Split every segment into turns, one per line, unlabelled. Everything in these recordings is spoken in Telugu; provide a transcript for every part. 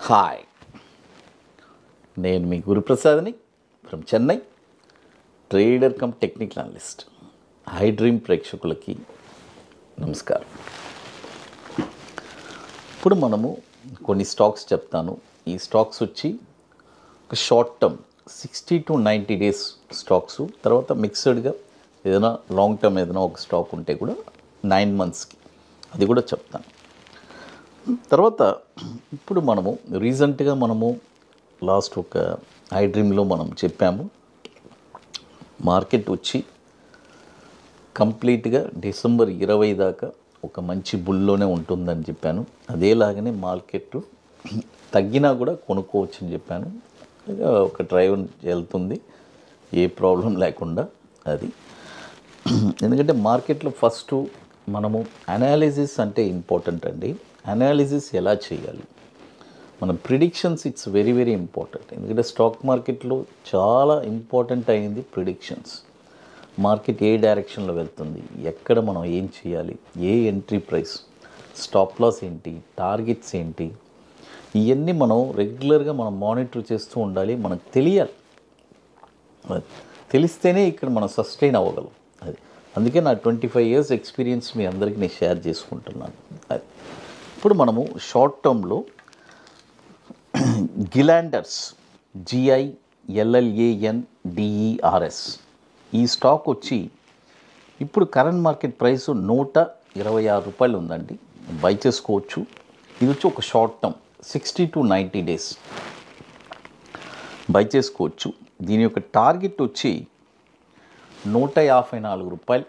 హాయ్, నేను మీ గురుప్రసాద్ని from Chennai, trader cum technical analyst. Hi dream ప్రేక్షకులకి నమస్కారం. ఇప్పుడు మనము కొన్ని స్టాక్స్ చెప్తాను. ఈ స్టాక్స్ వచ్చి ఒక short term 60 to 90 days stocks, తర్వాత మిక్స్డ్గా ఏదైనా లాంగ్ టర్మ్ ఏదైనా ఒక స్టాక్ ఉంటే కూడా 9 monthsకి అది కూడా చెప్తాను. తర్వాత ఇప్పుడు మనము రీసెంట్గా లాస్ట్ ఒక ఐ డ్రీమ్లో మనం చెప్పాము, మార్కెట్ వచ్చి కంప్లీట్గా డిసెంబర్ 20 దాకా ఒక మంచి బుల్లోనే ఉంటుందని చెప్పాను. అదేలాగానే మార్కెట్ తగ్గినా కూడా కొనుక్కోవచ్చు అని చెప్పాను. ఒక డ్రైవ్ వెళ్తుంది, ఏ ప్రాబ్లం లేకుండా. అది ఎందుకంటే మార్కెట్లో ఫస్ట్ మనము అనాలిసిస్ అంటే ఇంపార్టెంట్ అండి. అనాలిసిస్ ఎలా చేయాలి, మన predictions it's very very important. ఎందుకంటే స్టాక్ మార్కెట్లో చాలా ఇంపార్టెంట్ అయింది ప్రిడిక్షన్స్. మార్కెట్ ఏ డైరెక్షన్లో వెళ్తుంది, ఎక్కడ మనం ఏం చేయాలి, ఏ ఎంట్రీ ప్రైస్, స్టాప్ లాస్ ఏంటి, టార్గెట్స్ ఏంటి, ఇవన్నీ మనం రెగ్యులర్గా మనం మానిటర్ చేస్తూ ఉండాలి. మనకు తెలియాలి, తెలిస్తేనే ఇక్కడ మనం సస్టైన్ అవ్వగలం. అది అందుకే నా 25 years ఎక్స్పీరియన్స్ మీ అందరికీ నేను షేర్ చేసుకుంటున్నాను. అది ఇప్పుడు మనము షార్ట్ టర్మ్లో గిలాండర్స్, GILLANDERS ఈ స్టాక్ వచ్చి ఇప్పుడు కరెంట్ మార్కెట్ ప్రైస్ 126 రూపాయలు ఉందండి. బై చేసుకోవచ్చు. ఇది వచ్చి ఒక short term 60 to 90 days by చేసుకోవచ్చు. దీని యొక్క టార్గెట్ వచ్చి 154 రూపాయలు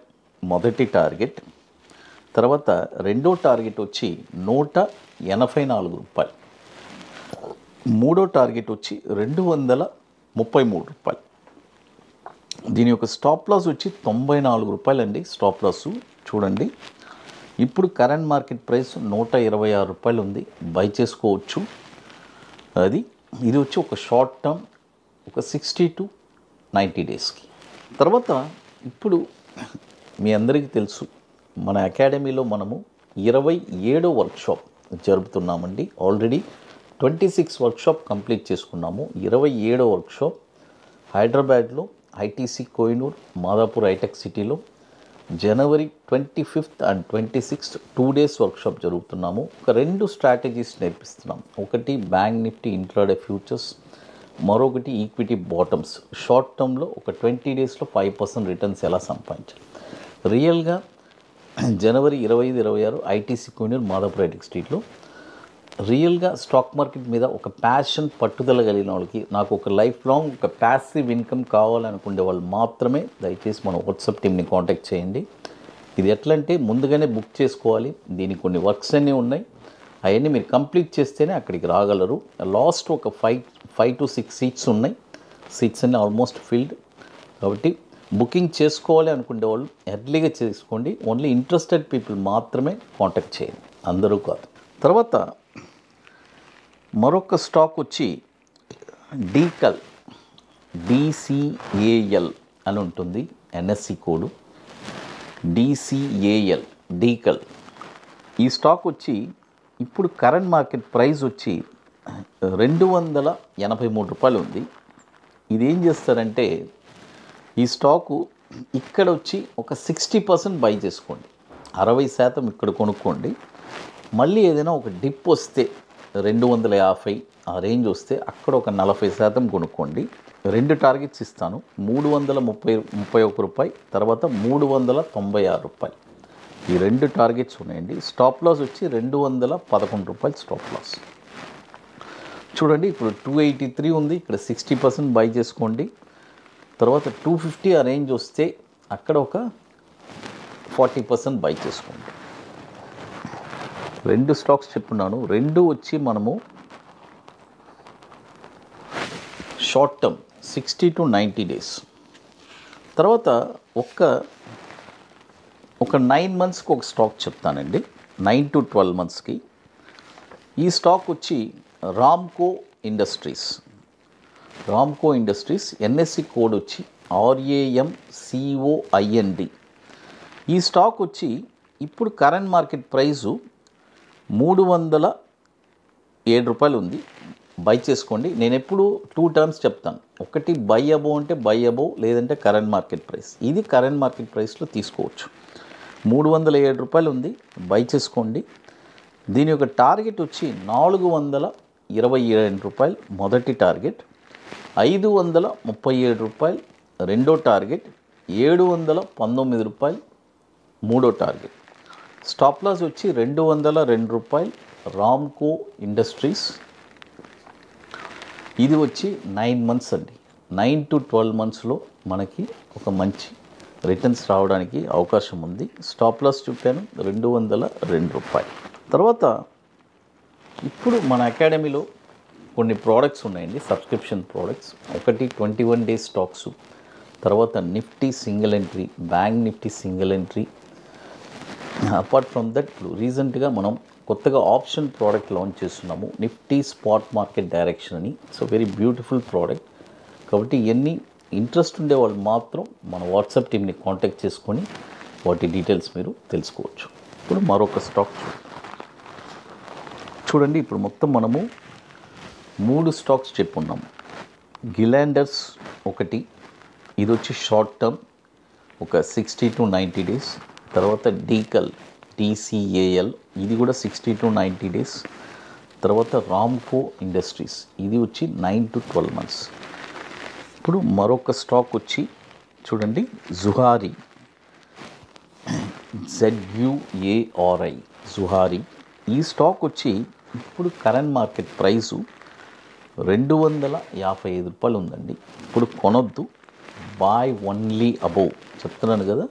మొదటి టార్గెట్. తర్వాత రెండో టార్గెట్ వచ్చి 184 రూపాయలు. మూడో టార్గెట్ వచ్చి 233 రూపాయలు. దీని యొక్క స్టాప్ లాస్ వచ్చి 94 రూపాయలు అండి. స్టాప్ లాస్ చూడండి. ఇప్పుడు కరెంట్ మార్కెట్ ప్రైస్ 126 రూపాయలు ఉంది. బై చేసుకోవచ్చు. ఇది వచ్చి ఒక షార్ట్ టర్మ్ ఒక 60 to 90 daysకి. తర్వాత ఇప్పుడు మీ అందరికీ తెలుసు, మన అకాడమీలో మనము 27వ వర్క్షాప్ జరుపుతున్నామండి. ఆల్రెడీ 26 వర్క్షాప్ కంప్లీట్ చేసుకున్నాము. 27వ వర్క్షాప్ హైదరాబాద్లో ఐటీసీ కోహినూర్, మాదాపూర్ హైటెక్ సిటీలో జనవరి 25th and 26th 2 days workshop జరుగుతున్నాము. ఒక 2 స్ట్రాటజీస్ నేర్పిస్తున్నాం. ఒకటి బ్యాంక్ నిఫ్టీ ఇంట్రాడే ఫ్యూచర్స్, మరొకటి ఈక్విటీ బాటమ్స్. షార్ట్ టర్మ్లో ఒక 20 daysలో 5% రిటర్న్స్ ఎలా సంపాదించాలి. రియల్గా జనవరి 25, 26 ఐటీసీ కోహినూర్, మాదాపూర్ హైటెక్ స్ట్రీట్లో రియల్గా స్టాక్ మార్కెట్ మీద ఒక ప్యాషన్, పట్టుదల కలిగిన వాళ్ళకి, నాకు ఒక లైఫ్ లాంగ్ ఒక ప్యాసివ్ ఇన్కమ్ కావాలనుకునే వాళ్ళు మాత్రమే దయచేసి మన వాట్సాప్ టీమ్ని కాంటాక్ట్ చేయండి. ఇది ఎట్లంటే ముందుగానే బుక్ చేసుకోవాలి. దీనికి కొన్ని వర్క్స్ అన్నీ ఉన్నాయి. అవన్నీ మీరు కంప్లీట్ చేస్తేనే అక్కడికి రాగలరు. లాస్ట్ ఒక 5 to 6 సీట్స్ ఉన్నాయి. సీట్స్ అన్నీ ఆల్మోస్ట్ ఫిల్డ్. కాబట్టి బుకింగ్ చేసుకోవాలి అనుకునే వాళ్ళు ఎర్లీగా చేసుకోండి. ఓన్లీ ఇంట్రెస్టెడ్ పీపుల్ మాత్రమే కాంటాక్ట్ చేయండి, అందరూ కాదు. తర్వాత మరొక స్టాక్ వచ్చి డీకల్, DCAL అని ఉంటుంది. NSE code DCAL, డీకల్. ఈ స్టాక్ వచ్చి ఇప్పుడు కరెంట్ మార్కెట్ ప్రైస్ వచ్చి 283 రూపాయలు ఉంది. ఇది ఏం చేస్తారంటే, ఈ స్టాకు ఇక్కడ వచ్చి ఒక 60% బై చేసుకోండి, 60% ఇక్కడ కొనుక్కోండి. మళ్ళీ ఏదైనా ఒక డిప్ వస్తే 250 ఆ రేంజ్ వస్తే అక్కడ ఒక 40% కొనుక్కోండి. 2 టార్గెట్స్ ఇస్తాను, 331 రూపాయలు, తర్వాత 396 రూపాయలు. ఈ 2 టార్గెట్స్ ఉన్నాయండి. స్టాప్ లాస్ వచ్చి 211 రూపాయలు స్టాప్ లాస్. చూడండి, ఇప్పుడు 283 ఉంది, ఇక్కడ 60% బై చేసుకోండి. తర్వాత 250 ఆ రేంజ్ వస్తే అక్కడ ఒక 40% బై చేసుకోండి. 2 స్టాక్స్ చెప్పున్నాను. 2 వచ్చి మనము షార్ట్ టర్మ్ 60 to 90 days. తర్వాత ఒక 9 monthsకి ఒక స్టాక్ చెప్తానండి, 9 to 12 monthsకి. ఈ స్టాక్ వచ్చి రామ్కో ఇండస్ట్రీస్. NSE కోడ్ వచ్చి RAMCOIND. ఈ స్టాక్ వచ్చి ఇప్పుడు కరెంట్ మార్కెట్ ప్రైసు 307 రూపాయలు ఉంది. బై చేసుకోండి. నేను ఎప్పుడు 2 టర్మ్స్ చెప్తాను. ఒకటి బై అబోవ్ అంటే బై అబోవ్, లేదంటే కరెంట్ మార్కెట్ ప్రైస్. ఇది కరెంట్ మార్కెట్ ప్రైస్లో తీసుకోవచ్చు. 307 రూపాయలు ఉంది, బై చేసుకోండి. దీని యొక్క టార్గెట్ వచ్చి 427 రూపాయలు మొదటి టార్గెట్, 537 రూపాయలు రెండో టార్గెట్, 719 రూపాయలు మూడో టార్గెట్. స్టాప్ లాస్ వచ్చి 202 రూపాయలు రామ్కో ఇండస్ట్రీస్. ఇది వచ్చి 9 మంత్స్ అండి. 9 to 12 మంత్స్లో మనకి ఒక మంచి రిటర్న్స్ రావడానికి అవకాశం ఉంది. స్టాప్ లాస్ చెప్పాను 202 రూపాయలు. తర్వాత ఇప్పుడు మన అకాడమీలో కొన్ని ప్రోడక్ట్స్ ఉన్నాయండి, సబ్స్క్రిప్షన్ ప్రోడక్ట్స్. ఒకటి 21 డేస్ స్టాక్స్, తర్వాత Nifty single entry, bank Nifty single entry. Apart from that ఇప్పుడు రీసెంట్గా మనం కొత్తగా ఆప్షన్ ప్రోడక్ట్ లాంచ్ చేస్తున్నాము, నిఫ్టీ స్పాట్ మార్కెట్ డైరెక్షన్ అని. So very beautiful product. కాబట్టి ఇవన్నీ ఇంట్రెస్ట్ ఉండే వాళ్ళు మాత్రం మన వాట్సాప్ టీమ్ని కాంటాక్ట్ చేసుకొని వాటి డీటెయిల్స్ మీరు తెలుసుకోవచ్చు. ఇప్పుడు మరొక స్టాక్ చూడండి. ఇప్పుడు మొత్తం మనము 3 స్టాక్స్ చెప్పున్నాము. గిలాండర్స్ ఒకటి, ఇది వచ్చి షార్ట్ టర్మ్ ఒక 60 to 90 డేస్. తర్వాత డీకల్ DCAL, ఇది కూడా 60 to 90 డేస్. తర్వాత రామ్కో ఇండస్ట్రీస్, ఇది వచ్చి 9 to 12 మంత్స్. ఇప్పుడు మరొక స్టాక్ వచ్చి చూడండి, జుహారీ, ZUARI, జుహారీ. ఈ స్టాక్ వచ్చి ఇప్పుడు కరెంట్ మార్కెట్ ప్రైసు 255 రూపాయలు ఉందండి. ఇప్పుడు కొనొద్దు, బాయ్ ఓన్లీ అబోవ్ చెప్తున్నాను కదా.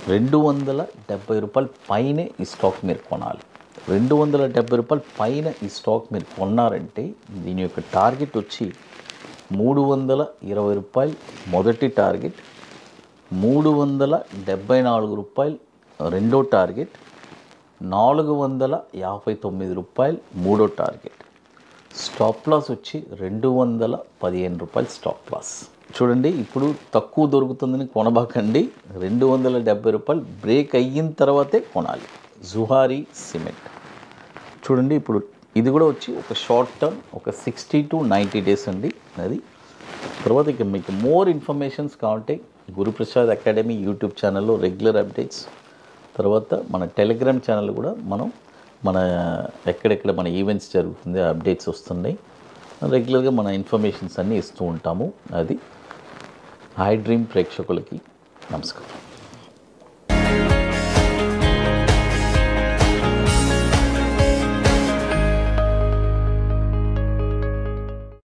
270 రూపాయల పైనే ఈ స్టాక్ మీరు కొనాలి. 270 రూపాయల పైన ఈ స్టాక్ మీరు కొన్నారంటే దీని యొక్క టార్గెట్ వచ్చి 320 రూపాయలు మొదటి టార్గెట్, 374 రూపాయలు రెండో టార్గెట్, 459 రూపాయలు మూడో టార్గెట్. స్టాప్ లాస్ వచ్చి 215 రూపాయలు స్టాప్ లాస్. చూడండి, ఇప్పుడు తక్కువ దొరుకుతుందని కొనబాకండి. 270 రూపాయలు బ్రేక్ అయిన తర్వాతే కొనాలి. జుహారీ సిమెంట్ చూడండి, ఇప్పుడు ఇది కూడా వచ్చి ఒక షార్ట్ టర్మ్ ఒక 60 to 90 డేస్ అండి అది. తర్వాత ఇక మీకు మోర్ ఇన్ఫర్మేషన్స్ కావాలంటే గురుప్రసాద్ అకాడమీ యూట్యూబ్ ఛానల్లో రెగ్యులర్ అప్డేట్స్, తర్వాత మన టెలిగ్రామ్ ఛానల్ కూడా మన ఎక్కడెక్కడ మన ఈవెంట్స్ జరుగుతుంది అప్డేట్స్ వస్తున్నాయి. రెగ్యులర్గా మన ఇన్ఫర్మేషన్స్ అన్నీ ఇస్తూ ఉంటాము. అది ఐ డ్రీమ్ ప్రేక్షకులకి నమస్కారం.